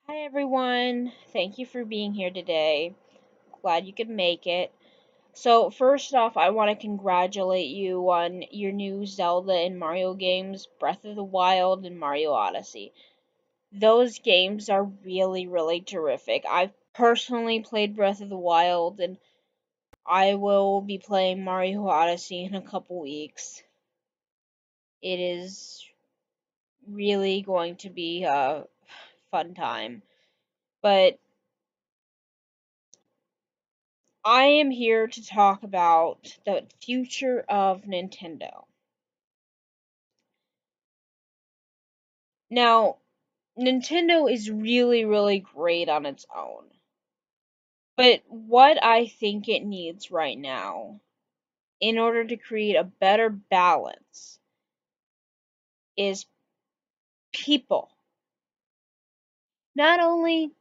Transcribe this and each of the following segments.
Hi everyone, thank you for being here today. Glad you could make it. So, first off, I want to congratulate you on your new Zelda and Mario games, Breath of the Wild and Mario Odyssey. Those games are really, really terrific. I've personally played Breath of the Wild and I will be playing Mario Odyssey in a couple weeks. It is really going to be a fun time. But I am here to talk about the future of Nintendo. Now, Nintendo is really, really great on its own. But what I think it needs right now, in order to create a better balance, is people. Not only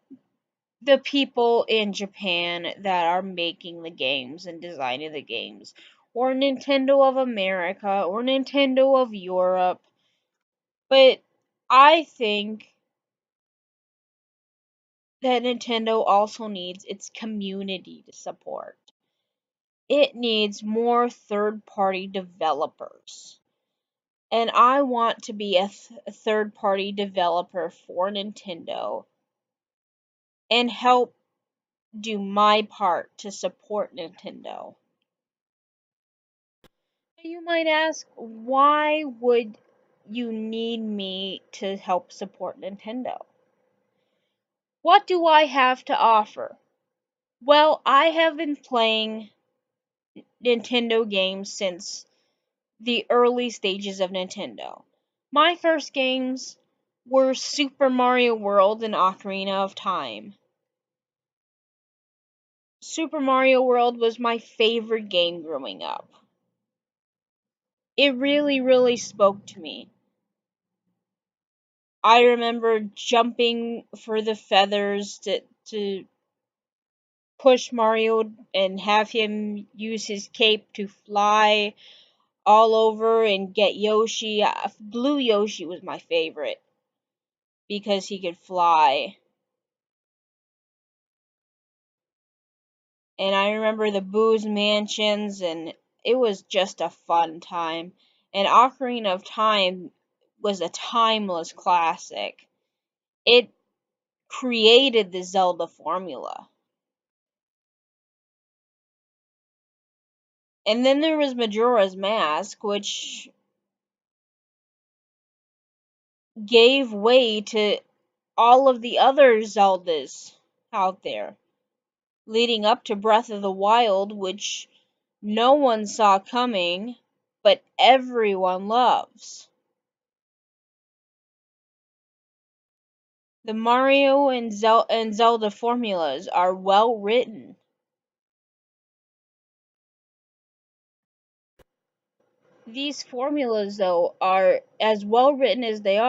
the people in Japan that are making the games and designing the games, or Nintendo of America, or Nintendo of Europe, but I think that Nintendo also needs its community to support. It needs more third party developers. And I want to be a third party developer for Nintendo and help do my part to support Nintendo. You might ask, why would you need me to help support Nintendo? What do I have to offer? Well, I have been playing Nintendo games since the early stages of Nintendo. My first games were Super Mario World and Ocarina of Time. Super Mario World was my favorite game growing up. It really, really spoke to me. I remember jumping for the feathers to push Mario and have him use his cape to fly all over and get Yoshi. Blue Yoshi was my favorite because he could fly. And I remember the Boo's Mansions, and it was just a fun time. And Ocarina of Time was a timeless classic. It created the Zelda formula. And then there was Majora's Mask, which gave way to all of the other Zeldas out there, leading up to Breath of the Wild, which no one saw coming, but everyone loves. The Mario and Zelda formulas are well written. These formulas, though, are as well written as they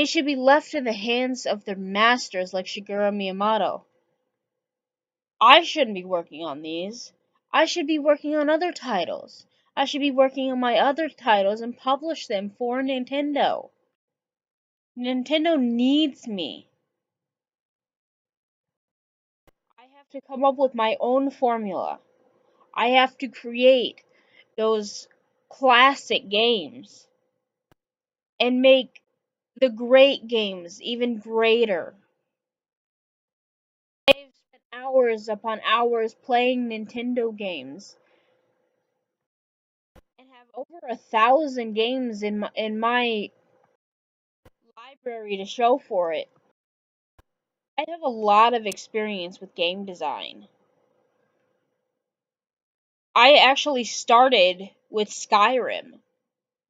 should be left in the hands of their masters like Shigeru Miyamoto. I shouldn't be working on these. I should be working on other titles. I should be working on my other titles and publish them for Nintendo. Nintendo needs me. I have to come up with my own formula. I have to create those classic games and make the great games even greater. I've spent hours upon hours playing Nintendo games and have over 1,000 games in my library to show for it. I have a lot of experience with game design. I actually started with Skyrim.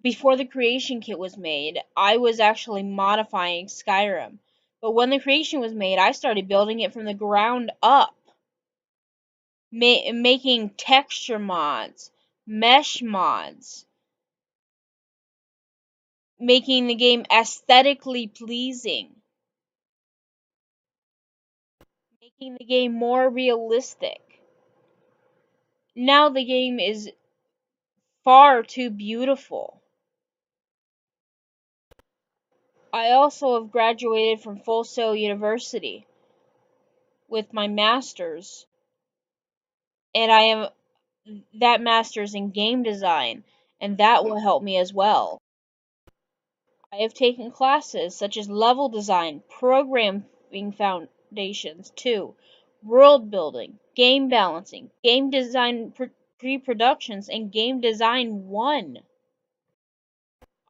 Before the creation kit was made, I was actually modifying Skyrim. But when the creation was made, I started building it from the ground up, making texture mods, mesh mods, making the game aesthetically pleasing, making the game more realistic. Now the game is far too beautiful. I also have graduated from Full Sail University with my master's, and I am that master's in game design, and that will help me as well. I have taken classes such as level design, programming foundations 2, world building, game balancing, game design pre-productions, and game design 1.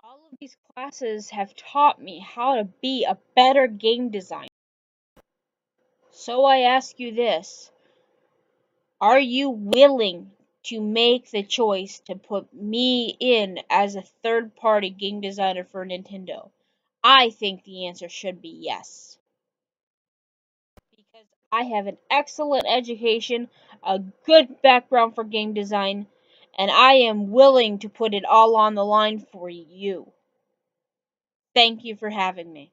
All of these classes have taught me how to be a better game designer. So I ask you this, are you willing to make the choice to put me in as a third-party game designer for Nintendo? I think the answer should be yes. Because I have an excellent education, a good background for game design, and I am willing to put it all on the line for you. Thank you for having me.